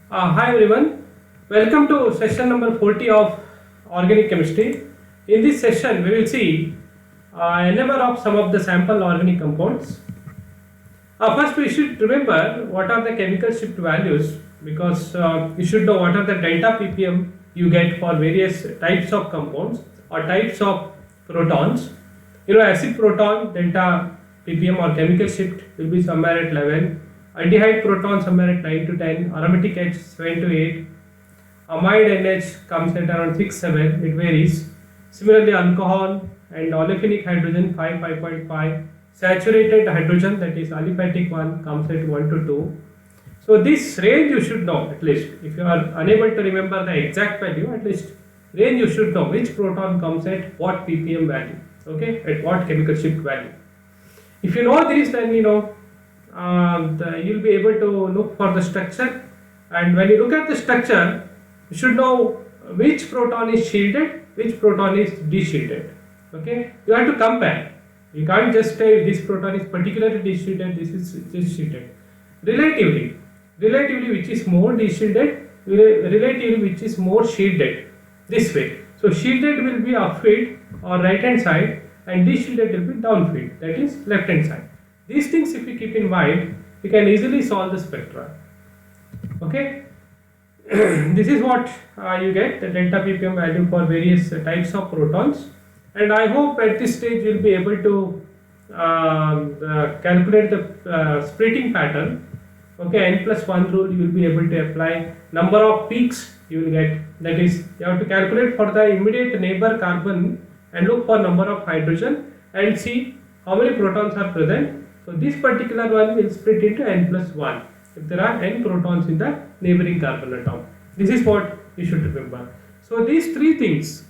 Hi everyone, welcome to session number 40 of organic chemistry. In this session, we will see NMR of some of the sample organic compounds. First, we should remember what are the chemical shift values because you should know what are the delta ppm you get for various types of compounds or types of protons. Acid proton delta ppm or chemical shift will be somewhere at 11, aldehyde proton somewhere at 9 to 10, aromatic H 7 to 8, amide NH comes at around 6 7, it varies. Similarly, alcohol and olefinic hydrogen 5 5.5, saturated hydrogen, that is aliphatic one, comes at 1 to 2. So this range you should know at least. If you are unable to remember the exact value, at least range you should know which proton comes at what ppm value, okay, at what chemical shift value. If you know this, then you'll be able to look for the structure, and when you look at the structure, you should know which proton is shielded, which proton is deshielded. Okay, you have to compare. You can't just say this proton is particularly deshielded, this is deshielded. Relatively, which is more deshielded, relatively which is more shielded. This way. So shielded will be upfield or right hand side, and deshielded will be downfield, that is left hand side. These things, if you keep in mind, you can easily solve the spectra. Okay. This is what you get, the delta ppm value for various types of protons, and I hope at this stage you will be able to calculate the splitting pattern. Okay, n plus 1 rule you will be able to apply. Number of peaks you will get, that is you have to calculate for the immediate neighbor carbon and look for number of hydrogen and see how many protons are present. So this particular one will split into n plus 1 if there are n protons in the neighboring carbon atom. This is what you should remember. So these three things,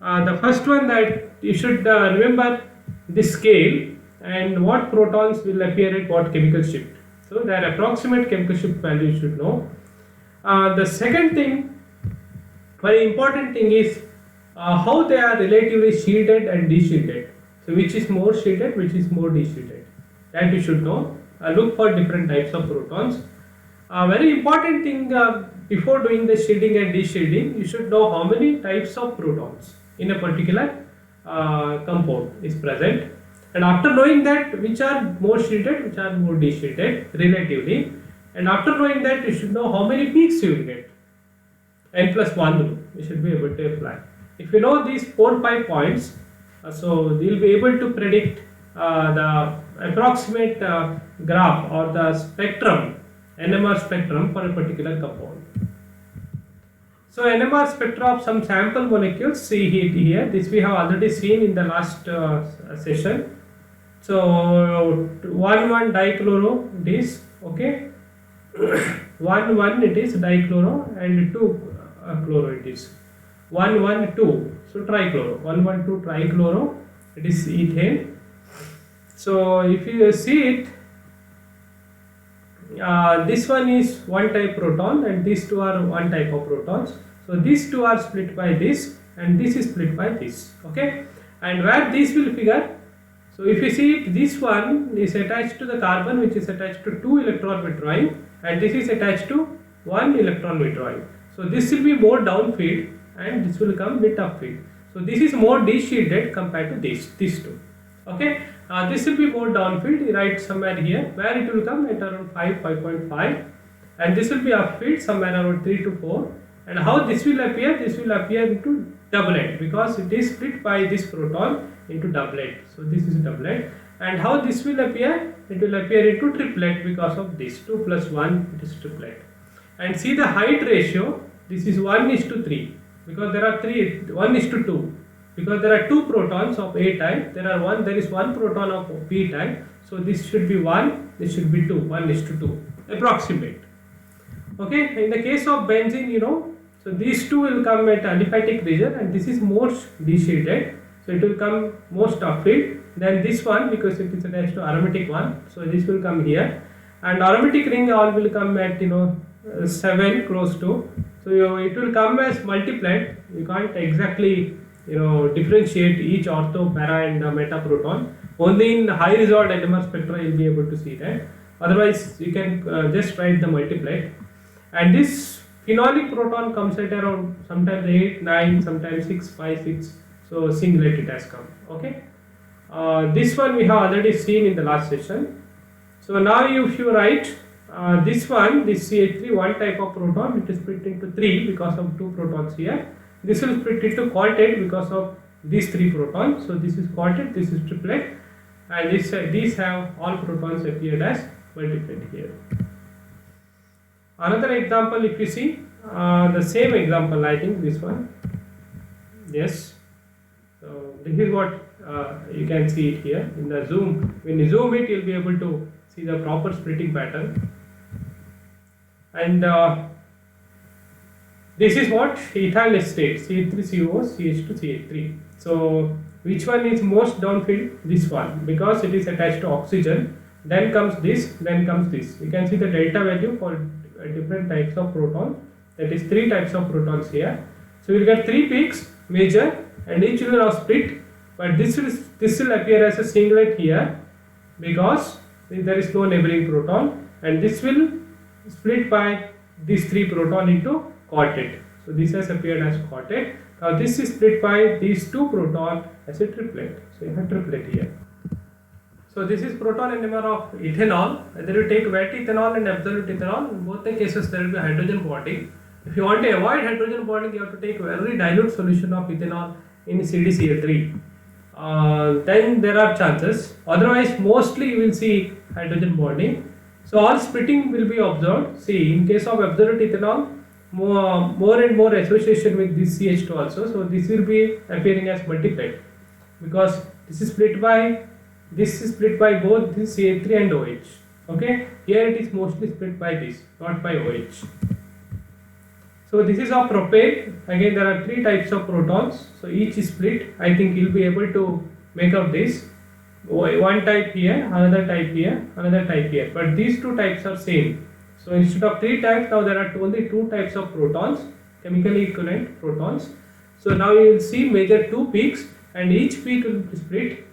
the first one that you should remember the scale and what protons will appear at what chemical shift. So their approximate chemical shift value you should know. The second thing, very important thing is how they are relatively shielded and deshielded. So which is more shielded, which is more deshielded, that you should know. Look for different types of protons. Very important thing, before doing the shielding and deshielding, you should know how many types of protons in a particular compound is present, and after knowing that which are more shielded, which are more deshielded relatively, and after knowing that you should know how many peaks you will get. N plus 1 rule you should be able to apply. If you know these 4-5 points, so you will be able to predict the approximate graph or the spectrum, NMR spectrum for a particular compound. So NMR spectra of some sample molecules, see it here, this we have already seen in the last session. So 1,1 dichloro it is, okay, 1,1 it is dichloro, and 2 chloro it is, 1,1,2, so trichloro, 1,1,2 trichloro, it is ethane. So if you see it, this one is one type proton and these two are one type of protons. So these two are split by this and this is split by this, okay, and where this will figure. So if you see it, this one is attached to the carbon which is attached to 2 electron withdrawing, and this is attached to 1 electron withdrawing. So this will be more downfield and this will come bit upfield. So this is more deshielded compared to these two, okay. This will be more downfield, you write somewhere here, where it will come at around 5.5, and this will be upfield somewhere around 3 to 4. And how this will appear? This will appear into doublet because it is split by this proton into doublet. So this is doublet. And how this will appear? It will appear into triplet because of this 2 plus 1, it is triplet. And see the height ratio, this is 1:3 because there are 1:2. Because there are two protons of A type, there is one proton of B type, so this should be 1, this should be 2, 1:2, approximate. Okay, in the case of benzene, so these two will come at aliphatic region and this is more deshielded, so it will come most upfield than this one because it is attached to aromatic one, so this will come here, and aromatic ring all will come at 7 close to, so it will come as multiplet. You can't exactly differentiate each ortho, para and meta proton. Only in high resolved NMR spectra you will be able to see that. Otherwise, you can just write the multiplet. and this phenolic proton comes at around sometimes 8, 9, sometimes 6, 5, 6. So singlet it has come. Okay. This one we have already seen in the last session. So now if you write this one, this CH3, one type of proton, it is split into 3 because of 2 protons here. This will split into quartet because of these 3 protons. So this is quartet, this is triplet, and these have all protons appeared as multiplet here. Another example, if you see the same example, I think this one. Yes. So this is what you can see it here in the zoom. When you zoom it, you'll be able to see the proper splitting pattern. And this is what ethyl acetate, CH3CO, CH2, CH3. So which one is most downfield? This one, because it is attached to oxygen. Then comes this, then comes this. You can see the delta value for different types of protons. That is 3 types of protons here. So we will get 3 peaks major, and each will now split. But this will appear as a singlet here because there is no neighboring proton, and this will split by these 3 proton into quartet. So this has appeared as quartet. Now this is split by these 2 proton as a triplet. So you have triplet here. So this is proton NMR of ethanol. Whether you take wet ethanol and absolute ethanol, in both the cases there will be hydrogen bonding. If you want to avoid hydrogen bonding, you have to take very dilute solution of ethanol in CdCl3. Then there are chances. Otherwise, mostly you will see hydrogen bonding. So all splitting will be observed. See, in case of absolute ethanol, more and more association with this CH2 also. So this will be appearing as multiplet because this is split by both this CH3 and OH. Okay, here it is mostly split by this, not by OH. So this is of propane. Again, there are 3 types of protons. So each is split. I think you'll be able to make out this. One type here, another type here, another type here. But these 2 types are same. So instead of 3 types, now there are only 2 types of protons, chemically equivalent protons. So now you will see major 2 peaks, and each peak will be split.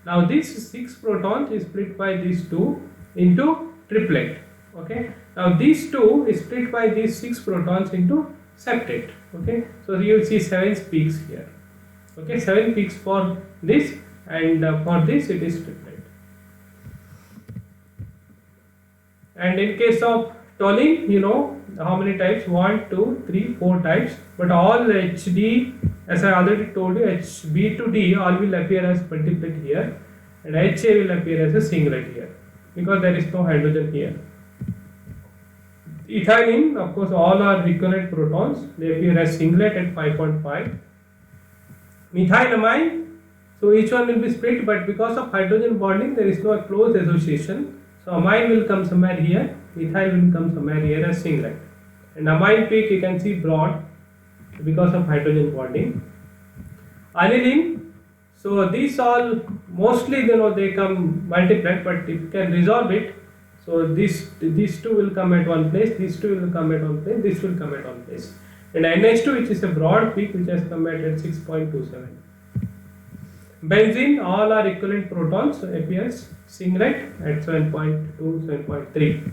Now this 6 protons is split by these 2 into triplet. Okay. Now these 2 is split by these 6 protons into septet. Okay. So you will see 7 peaks here. Okay. 7 peaks for this, and for this it is triplet. And in case of toluene, you know how many types? 1, 2, 3, 4 types. But all HD, as I already told you, HB to D all will appear as multiplet here, and HA will appear as a singlet here because there is no hydrogen here. Ethylene, of course, all are equivalent protons. They appear as singlet at 5.5. Methylamine, so each one will be split, but because of hydrogen bonding, there is no close association. So amine will come somewhere here, methyl will come somewhere here as singlet. And amine peak you can see broad because of hydrogen bonding. Aniline, so these all mostly they come multiplet, but if you can resolve it, so these 2 will come at one place, these 2 will come at one place, this will come at one place. And NH2, which is a broad peak, which has come at 6.27. Benzene, all are equivalent protons, so appears singlet at 7.2, 7.3.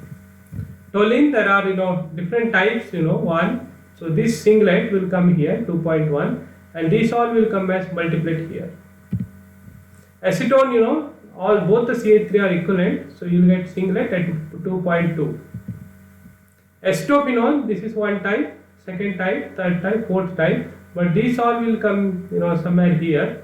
Toluene, there are different types, 1. So this singlet will come here 2.1, and these all will come as multiplet here. Acetone, both the CH3 are equivalent, so you will get singlet at 2.2. Acetophenone, this is one type, second type, third type, fourth type, but these all will come somewhere here.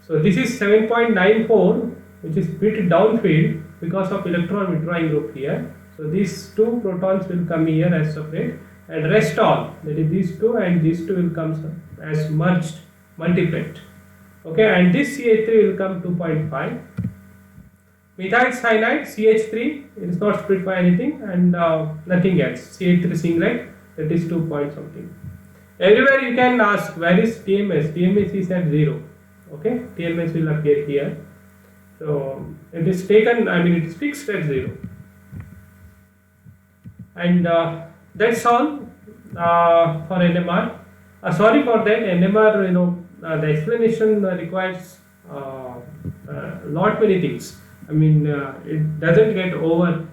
So this is 7.94, which is bit downfield because of electron withdrawing group here. So these 2 protons will come here as separate, and rest all, that is these 2 and these 2 will come as merged multiplet. Okay, and this CH3 will come 2.5. Methyl cyanide, CH3, it is not split by anything, and nothing else. CH3 singlet, that is 2 point something. Everywhere you can ask where is TMS. TMS is at 0. Okay, TMS will appear here. So it is taken, it is fixed at 0. And that's all for NMR. Sorry for that, NMR, the explanation requires lot many things. It doesn't get over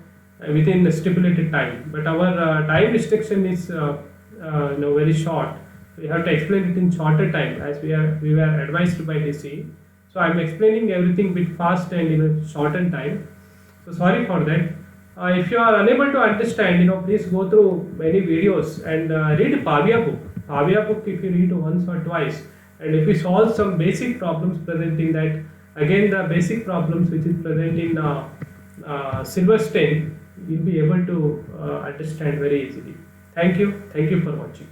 within the stipulated time. But our time restriction is very short. We have to explain it in shorter time as we were advised by DC. So I'm explaining everything bit fast and in a shortened time. So sorry for that. If you are unable to understand, please go through many videos and read Pavia book. Pavia book, if you read once or twice, and if you solve some basic problems present in that, again the basic problems which is present in silver stain, you'll be able to understand very easily. Thank you for watching.